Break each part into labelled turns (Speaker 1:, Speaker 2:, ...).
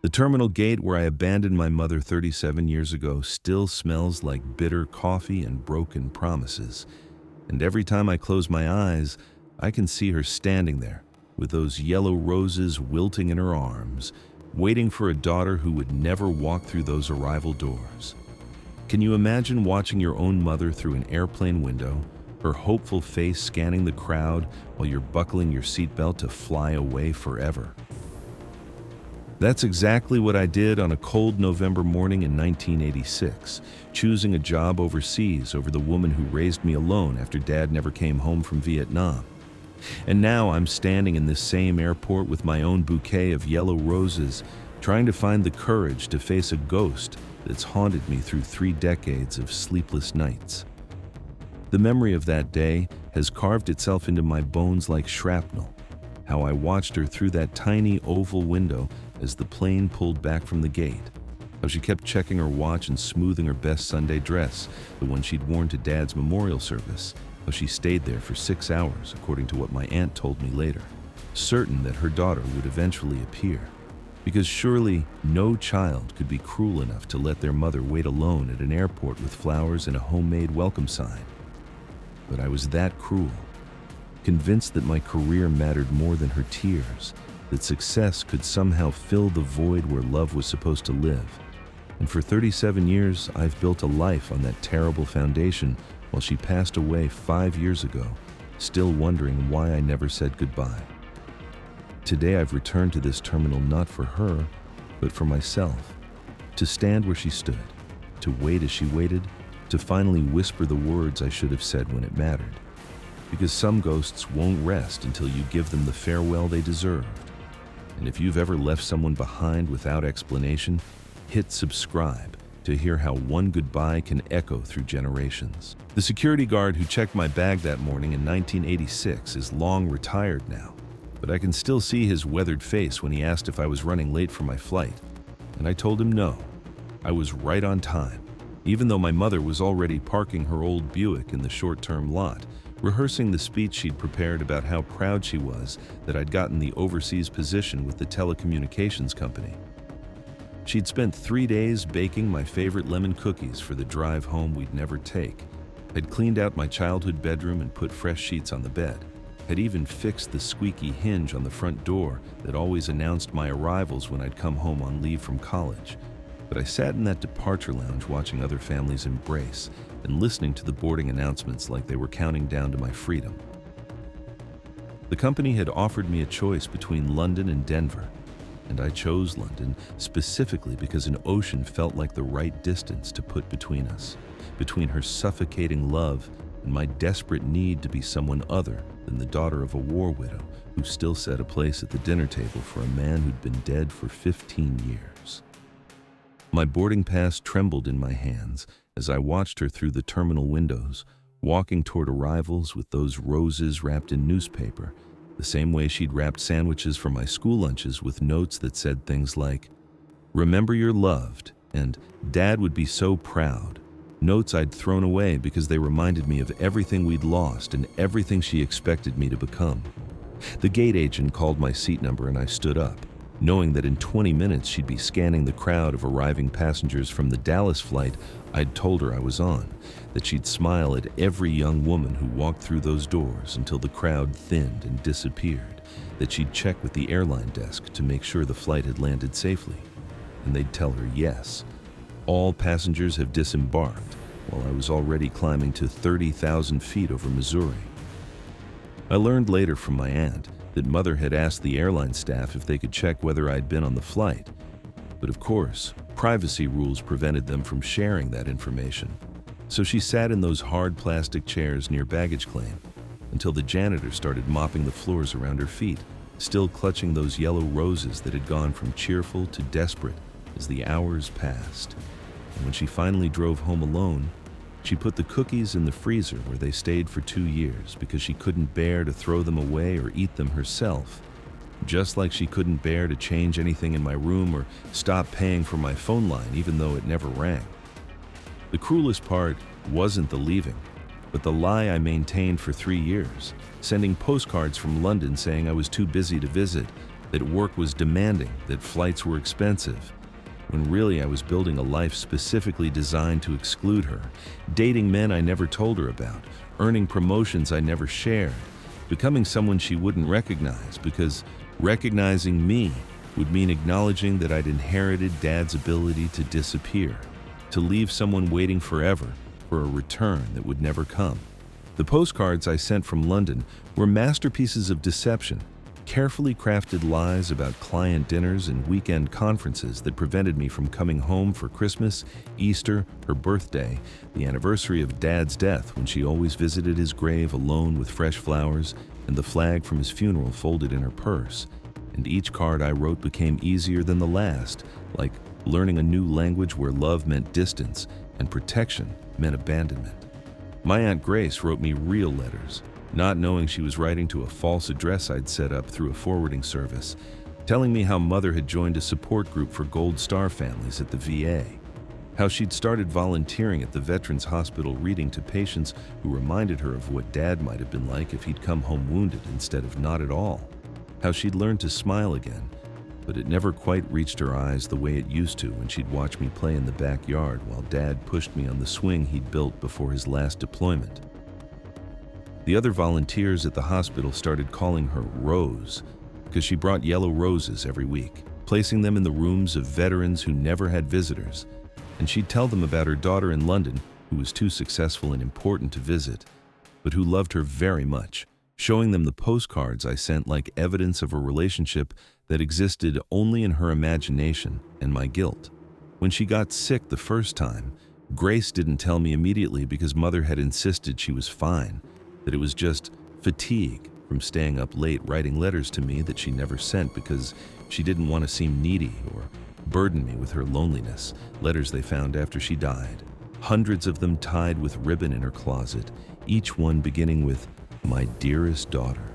Speaker 1: The terminal gate where I abandoned my mother 37 years ago still smells like bitter coffee and broken promises. And every time I close my eyes, I can see her standing there with those yellow roses wilting in her arms, waiting for a daughter who would never walk through those arrival doors. Can you imagine watching your own mother through an airplane window, her hopeful face scanning the crowd while you're buckling your seatbelt to fly away forever? That's exactly what I did on a cold November morning in 1986, choosing a job overseas over the woman who raised me alone after Dad never came home from Vietnam. And now I'm standing in this same airport with my own bouquet of yellow roses, trying to find the courage to face a ghost that's haunted me through 3 decades of sleepless nights. The memory of that day has carved itself into my bones like shrapnel. How I watched her through that tiny oval window as the plane pulled back from the gate. How she kept checking her watch and smoothing her best Sunday dress, the one she'd worn to Dad's memorial service. How she stayed there for 6 hours, according to what my aunt told me later, certain that her daughter would eventually appear. Because surely no child could be cruel enough to let their mother wait alone at an airport with flowers and a homemade welcome sign. But I was that cruel, convinced that my career mattered more than her tears, that success could somehow fill the void where love was supposed to live. And for 37 years, I've built a life on that terrible foundation while she passed away 5 years ago, still wondering why I never said goodbye. Today I've returned to this terminal not for her, but for myself, to stand where she stood, to wait as she waited, to finally whisper the words I should have said when it mattered. Because some ghosts won't rest until you give them the farewell they deserved. And if you've ever left someone behind without explanation, hit subscribe to hear how one goodbye can echo through generations. The security guard who checked my bag that morning in 1986 is long retired now, but I can still see his weathered face when he asked if I was running late for my flight. And I told him no. I was right on time, even though my mother was already parking her old Buick in the short-term lot, rehearsing the speech she'd prepared about how proud she was that I'd gotten the overseas position with the telecommunications company. She'd spent 3 days baking my favorite lemon cookies for the drive home we'd never take, had cleaned out my childhood bedroom and put fresh sheets on the bed, had even fixed the squeaky hinge on the front door that always announced my arrivals when I'd come home on leave from college. But I sat in that departure lounge watching other families embrace and listening to the boarding announcements like they were counting down to my freedom. The company had offered me a choice between London and Denver, and I chose London specifically because an ocean felt like the right distance to put between us, between her suffocating love and my desperate need to be someone other than the daughter of a war widow who still set a place at the dinner table for a man who'd been dead for 15 years. My boarding pass trembled in my hands as I watched her through the terminal windows, walking toward arrivals with those roses wrapped in newspaper, the same way she'd wrapped sandwiches for my school lunches with notes that said things like, "Remember you're loved," and "Dad would be so proud." Notes I'd thrown away because they reminded me of everything we'd lost and everything she expected me to become. The gate agent called my seat number and I stood up, knowing that in 20 minutes she'd be scanning the crowd of arriving passengers from the Dallas flight I'd told her I was on, that she'd smile at every young woman who walked through those doors until the crowd thinned and disappeared, that she'd check with the airline desk to make sure the flight had landed safely. And they'd tell her yes, all passengers have disembarked, while I was already climbing to 30,000 feet over Missouri. I learned later from my aunt that Mother had asked the airline staff if they could check whether I'd been on the flight. But of course, privacy rules prevented them from sharing that information. So she sat in those hard plastic chairs near baggage claim until the janitor started mopping the floors around her feet, still clutching those yellow roses that had gone from cheerful to desperate as the hours passed. And when she finally drove home alone, she put the cookies in the freezer where they stayed for 2 years because she couldn't bear to throw them away or eat them herself, just like she couldn't bear to change anything in my room or stop paying for my phone line even though it never rang. The cruelest part wasn't the leaving, but the lie I maintained for 3 years, sending postcards from London saying I was too busy to visit, that work was demanding, that flights were expensive, when really I was building a life specifically designed to exclude her, dating men I never told her about, earning promotions I never shared, becoming someone she wouldn't recognize, because recognizing me would mean acknowledging that I'd inherited Dad's ability to disappear, to leave someone waiting forever for a return that would never come. The postcards I sent from London were masterpieces of deception, carefully crafted lies about client dinners and weekend conferences that prevented me from coming home for Christmas, Easter, her birthday, the anniversary of Dad's death when she always visited his grave alone with fresh flowers and the flag from his funeral folded in her purse. And each card I wrote became easier than the last, like learning a new language where love meant distance and protection meant abandonment. My Aunt Grace wrote me real letters, not knowing she was writing to a false address I'd set up through a forwarding service, telling me how Mother had joined a support group for Gold Star families at the VA, how she'd started volunteering at the Veterans Hospital reading to patients who reminded her of what Dad might have been like if he'd come home wounded instead of not at all, how she'd learned to smile again, but it never quite reached her eyes the way it used to when she'd watch me play in the backyard while Dad pushed me on the swing he'd built before his last deployment. The other volunteers at the hospital started calling her Rose because she brought yellow roses every week, placing them in the rooms of veterans who never had visitors, and she'd tell them about her daughter in London who was too successful and important to visit, but who loved her very much, showing them the postcards I sent like evidence of a relationship that existed only in her imagination and my guilt. When she got sick the first time, Grace didn't tell me immediately because Mother had insisted she was fine, that it was just fatigue from staying up late writing letters to me that she never sent because she didn't want to seem needy or burden me with her loneliness, letters they found after she died, hundreds of them tied with ribbon in her closet, each one beginning with "My dearest daughter,"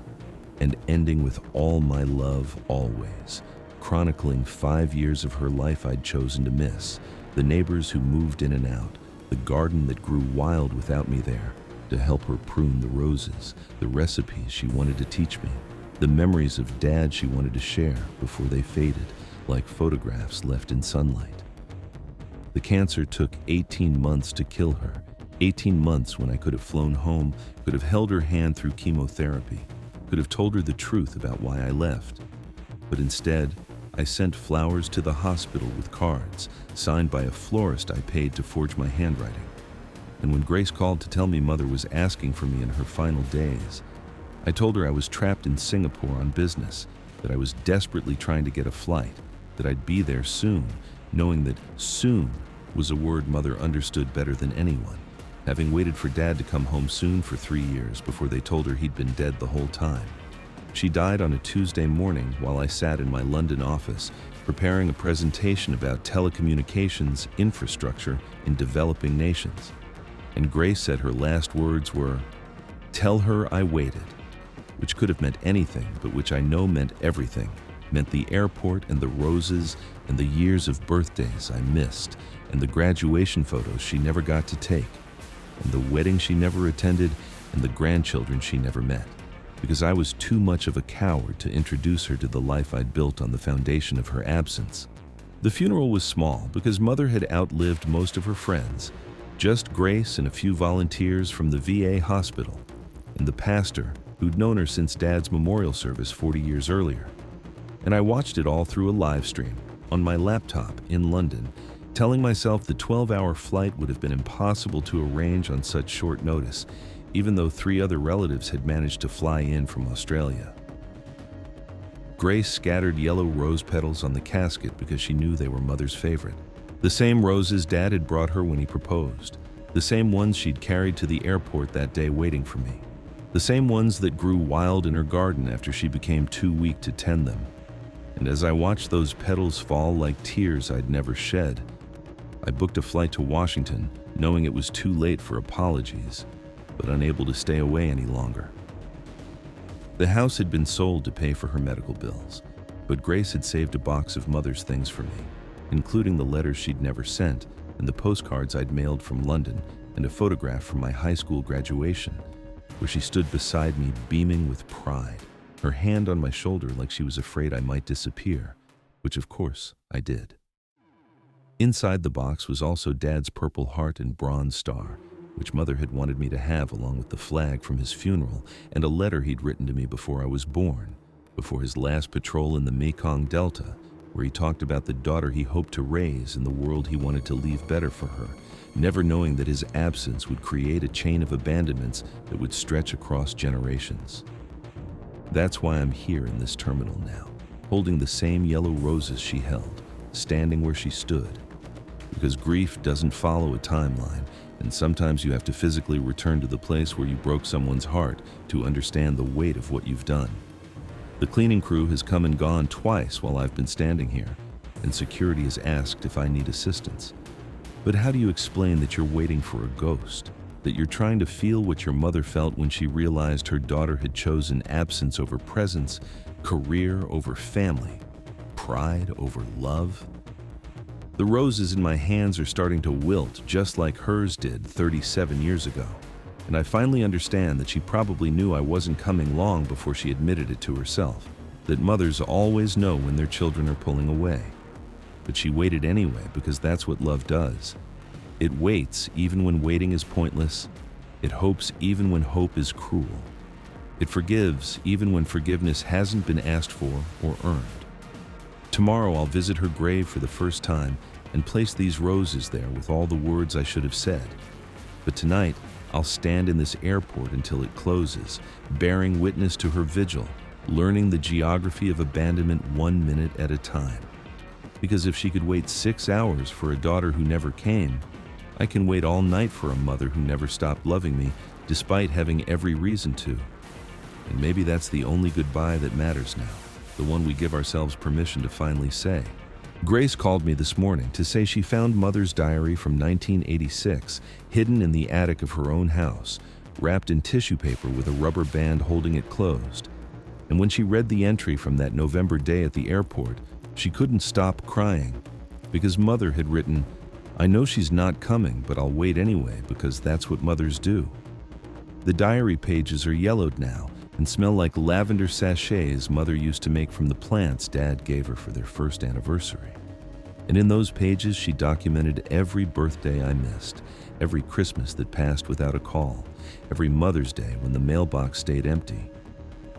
Speaker 1: and ending with "All my love always," chronicling 5 years of her life I'd chosen to miss, the neighbors who moved in and out, the garden that grew wild without me there, to help her prune the roses, the recipes she wanted to teach me, the memories of Dad she wanted to share before they faded, like photographs left in sunlight. The cancer took 18 months to kill her, 18 months when I could have flown home, could have held her hand through chemotherapy, could have told her the truth about why I left. But instead, I sent flowers to the hospital with cards, signed by a florist I paid to forge my handwriting. And when Grace called to tell me Mother was asking for me in her final days, I told her I was trapped in Singapore on business, that I was desperately trying to get a flight, that I'd be there soon, knowing that soon was a word Mother understood better than anyone, having waited for Dad to come home soon for 3 years before they told her he'd been dead the whole time. She died on a Tuesday morning while I sat in my London office, preparing a presentation about telecommunications infrastructure in developing nations. And Grace said her last words were, "Tell her I waited," which could have meant anything, but which I know meant everything, meant the airport and the roses and the years of birthdays I missed, and the graduation photos she never got to take, and the wedding she never attended, and the grandchildren she never met, because I was too much of a coward to introduce her to the life I'd built on the foundation of her absence. The funeral was small because Mother had outlived most of her friends, just Grace and a few volunteers from the VA hospital, and the pastor who'd known her since Dad's memorial service 40 years earlier. And I watched it all through a live stream on my laptop in London, telling myself the 12-hour flight would have been impossible to arrange on such short notice, even though 3 other relatives had managed to fly in from Australia. Grace scattered yellow rose petals on the casket because she knew they were Mother's favorite. The same roses Dad had brought her when he proposed, the same ones she'd carried to the airport that day waiting for me, the same ones that grew wild in her garden after she became too weak to tend them. And as I watched those petals fall like tears I'd never shed, I booked a flight to Washington, knowing it was too late for apologies, but unable to stay away any longer. The house had been sold to pay for her medical bills, but Grace had saved a box of Mother's things for me, including the letters she'd never sent and the postcards I'd mailed from London and a photograph from my high school graduation, where she stood beside me beaming with pride, her hand on my shoulder like she was afraid I might disappear, which of course I did. Inside the box was also Dad's Purple Heart and bronze star, which Mother had wanted me to have along with the flag from his funeral and a letter he'd written to me before I was born, before his last patrol in the Mekong Delta, where he talked about the daughter he hoped to raise and the world he wanted to leave better for her, never knowing that his absence would create a chain of abandonments that would stretch across generations. That's why I'm here in this terminal now, holding the same yellow roses she held, standing where she stood. Because grief doesn't follow a timeline, and sometimes you have to physically return to the place where you broke someone's heart to understand the weight of what you've done. The cleaning crew has come and gone twice while I've been standing here, and security has asked if I need assistance. But how do you explain that you're waiting for a ghost? That you're trying to feel what your mother felt when she realized her daughter had chosen absence over presence, career over family, pride over love? The roses in my hands are starting to wilt just like hers did 37 years ago. And I finally understand that she probably knew I wasn't coming long before she admitted it to herself, that mothers always know when their children are pulling away. But she waited anyway because that's what love does. It waits even when waiting is pointless. It hopes even when hope is cruel. It forgives even when forgiveness hasn't been asked for or earned. Tomorrow I'll visit her grave for the first time and place these roses there with all the words I should have said. But tonight, I'll stand in this airport until it closes, bearing witness to her vigil, learning the geography of abandonment 1 minute at a time. Because if she could wait 6 hours for a daughter who never came, I can wait all night for a mother who never stopped loving me, despite having every reason to. And maybe that's the only goodbye that matters now, the one we give ourselves permission to finally say. Grace called me this morning to say she found Mother's diary from 1986 hidden in the attic of her own house, wrapped in tissue paper with a rubber band holding it closed. And when she read the entry from that November day at the airport, she couldn't stop crying, because Mother had written, "I know she's not coming, but I'll wait anyway because that's what mothers do." The diary pages are yellowed now and smell like lavender sachets Mother used to make from the plants Dad gave her for their first anniversary. And in those pages, she documented every birthday I missed, every Christmas that passed without a call, every Mother's Day when the mailbox stayed empty.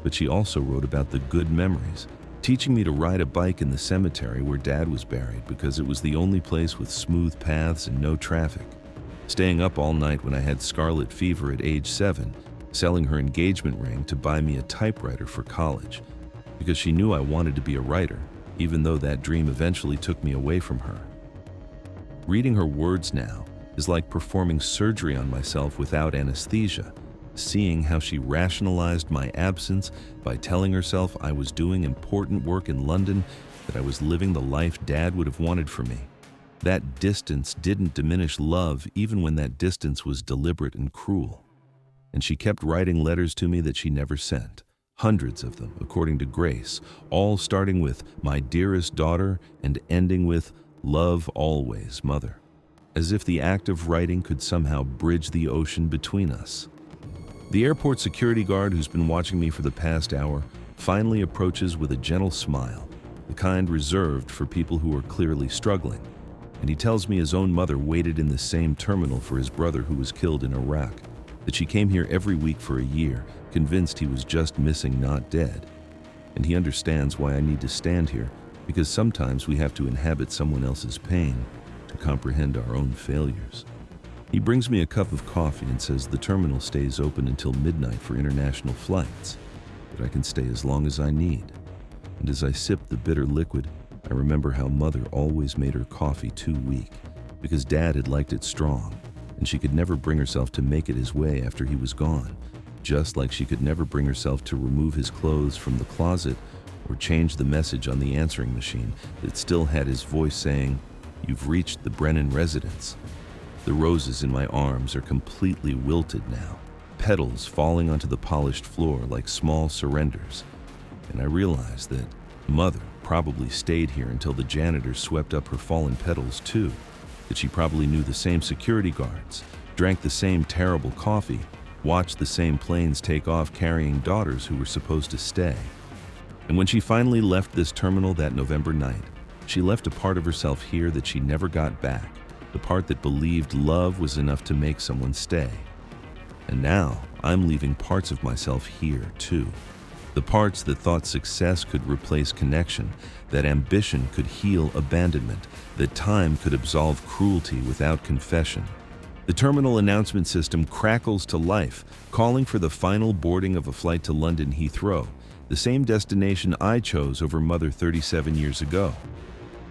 Speaker 1: But she also wrote about the good memories, teaching me to ride a bike in the cemetery where Dad was buried because it was the only place with smooth paths and no traffic, staying up all night when I had scarlet fever at age 7, selling her engagement ring to buy me a typewriter for college, because she knew I wanted to be a writer, even though that dream eventually took me away from her. Reading her words now is like performing surgery on myself without anesthesia, seeing how she rationalized my absence by telling herself I was doing important work in London, that I was living the life Dad would have wanted for me. That distance didn't diminish love even when that distance was deliberate and cruel. And she kept writing letters to me that she never sent, hundreds of them, according to Grace, all starting with "My dearest daughter" and ending with "Love always, Mother," as if the act of writing could somehow bridge the ocean between us. The airport security guard who's been watching me for the past hour finally approaches with a gentle smile, the kind reserved for people who are clearly struggling, and he tells me his own mother waited in the same terminal for his brother who was killed in Iraq, that she came here every week for a year, convinced he was just missing, not dead. And he understands why I need to stand here, because sometimes we have to inhabit someone else's pain to comprehend our own failures. He brings me a cup of coffee and says the terminal stays open until midnight for international flights, but I can stay as long as I need. And as I sip the bitter liquid, I remember how Mother always made her coffee too weak, because Dad had liked it strong, and she could never bring herself to make it his way after he was gone, just like she could never bring herself to remove his clothes from the closet or change the message on the answering machine that still had his voice saying, "You've reached the Brennan residence." The roses in my arms are completely wilted now, petals falling onto the polished floor like small surrenders, and I realize that Mother probably stayed here until the janitor swept up her fallen petals too, that she probably knew the same security guards, drank the same terrible coffee, watched the same planes take off carrying daughters who were supposed to stay. And when she finally left this terminal that November night, she left a part of herself here that she never got back, the part that believed love was enough to make someone stay. And now I'm leaving parts of myself here too. The parts that thought success could replace connection, that ambition could heal abandonment, that time could absolve cruelty without confession. The terminal announcement system crackles to life, calling for the final boarding of a flight to London Heathrow, the same destination I chose over Mother 37 years ago.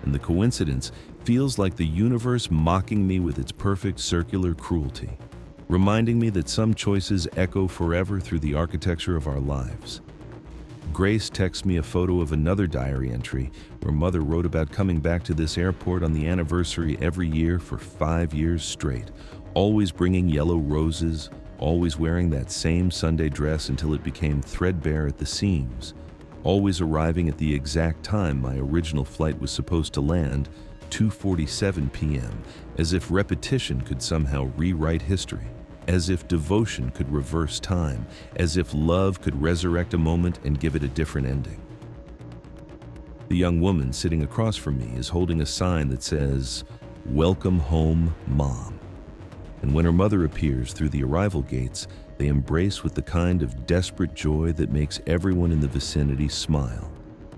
Speaker 1: And the coincidence feels like the universe mocking me with its perfect circular cruelty, reminding me that some choices echo forever through the architecture of our lives. Grace texts me a photo of another diary entry where Mother wrote about coming back to this airport on the anniversary every year for 5 years straight, always bringing yellow roses, always wearing that same Sunday dress until it became threadbare at the seams, always arriving at the exact time my original flight was supposed to land, 2:47 p.m., as if repetition could somehow rewrite history, as if devotion could reverse time, as if love could resurrect a moment and give it a different ending. The young woman sitting across from me is holding a sign that says, "Welcome home, Mom." And when her mother appears through the arrival gates, they embrace with the kind of desperate joy that makes everyone in the vicinity smile.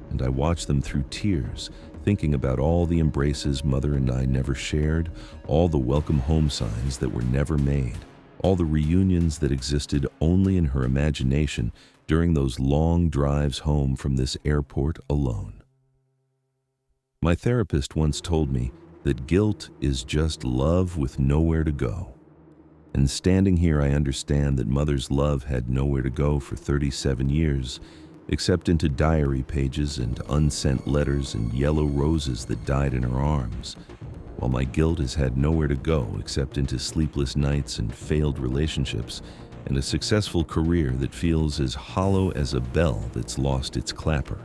Speaker 1: And I watch them through tears, thinking about all the embraces Mother and I never shared, all the welcome home signs that were never made, all the reunions that existed only in her imagination during those long drives home from this airport alone. My therapist once told me that guilt is just love with nowhere to go. And standing here, I understand that Mother's love had nowhere to go for 37 years, except into diary pages and unsent letters and yellow roses that died in her arms, while my guilt has had nowhere to go except into sleepless nights and failed relationships and a successful career that feels as hollow as a bell that's lost its clapper.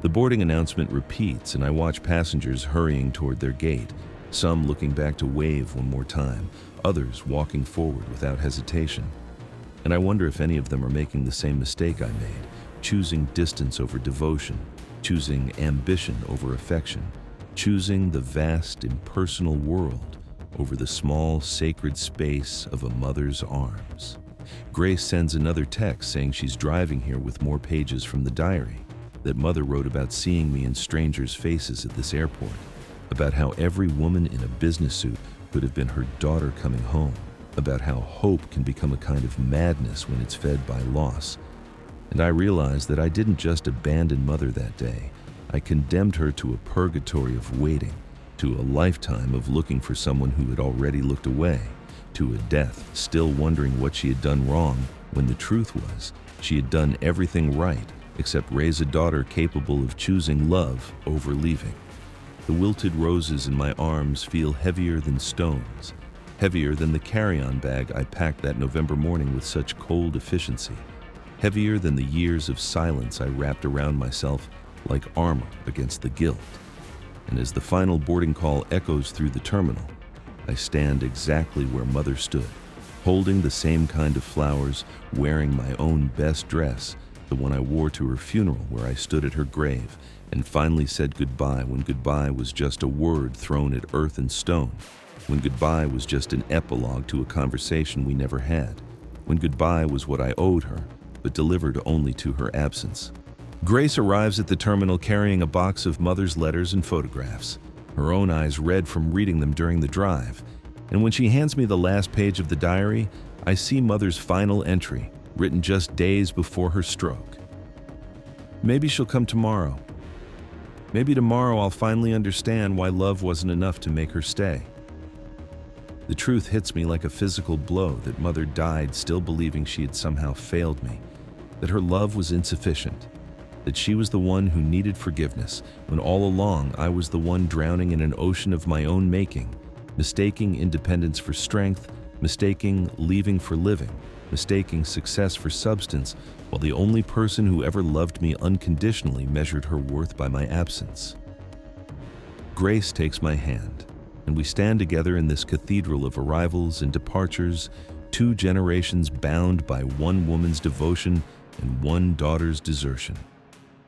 Speaker 1: The boarding announcement repeats, and I watch passengers hurrying toward their gate, some looking back to wave one more time, others walking forward without hesitation. And I wonder if any of them are making the same mistake I made, choosing distance over devotion, choosing ambition over affection, choosing the vast, impersonal world over the small, sacred space of a mother's arms. Grace sends another text saying she's driving here with more pages from the diary, that Mother wrote about seeing me in strangers' faces at this airport, about how every woman in a business suit could have been her daughter coming home, about how hope can become a kind of madness when it's fed by loss. And I realized that I didn't just abandon Mother that day. I condemned her to a purgatory of waiting, to a lifetime of looking for someone who had already looked away, to a death still wondering what she had done wrong when the truth was she had done everything right except raise a daughter capable of choosing love over leaving. The wilted roses in my arms feel heavier than stones, heavier than the carry-on bag I packed that November morning with such cold efficiency, heavier than the years of silence I wrapped around myself like armor against the guilt. And as the final boarding call echoes through the terminal, I stand exactly where Mother stood, holding the same kind of flowers, wearing my own best dress, the one I wore to her funeral where I stood at her grave and finally said goodbye when goodbye was just a word thrown at earth and stone, when goodbye was just an epilogue to a conversation we never had, when goodbye was what I owed her, but delivered only to her absence. Grace arrives at the terminal carrying a box of Mother's letters and photographs, her own eyes red from reading them during the drive, and when she hands me the last page of the diary, I see Mother's final entry, written just days before her stroke. Maybe she'll come tomorrow. Maybe tomorrow I'll finally understand why love wasn't enough to make her stay. The truth hits me like a physical blow that Mother died still believing she had somehow failed me, that her love was insufficient, that she was the one who needed forgiveness, when all along I was the one drowning in an ocean of my own making, mistaking independence for strength, mistaking leaving for living, mistaking success for substance, while the only person who ever loved me unconditionally measured her worth by my absence. Grace takes my hand, and we stand together in this cathedral of arrivals and departures, 2 generations bound by one woman's devotion and one daughter's desertion.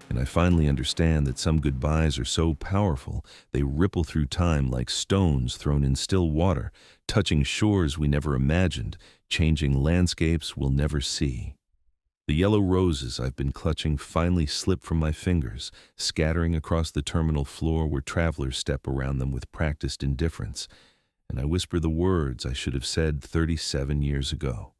Speaker 1: And I finally understand that some goodbyes are so powerful, they ripple through time like stones thrown in still water, touching shores we never imagined, changing landscapes we'll never see. The yellow roses I've been clutching finally slip from my fingers, scattering across the terminal floor where travelers step around them with practiced indifference, and I whisper the words I should have said 37 years ago.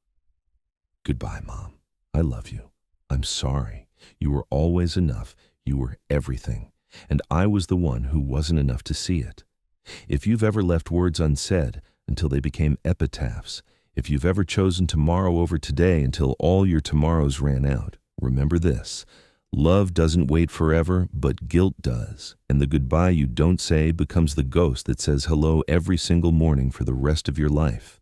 Speaker 1: Goodbye, Mom. I love you. I'm sorry. You were always enough. You were everything. And I was the one who wasn't enough to see it. If you've ever left words unsaid until they became epitaphs, if you've ever chosen tomorrow over today until all your tomorrows ran out, remember this. Love doesn't wait forever, but guilt does. And the goodbye you don't say becomes the ghost that says hello every single morning for the rest of your life.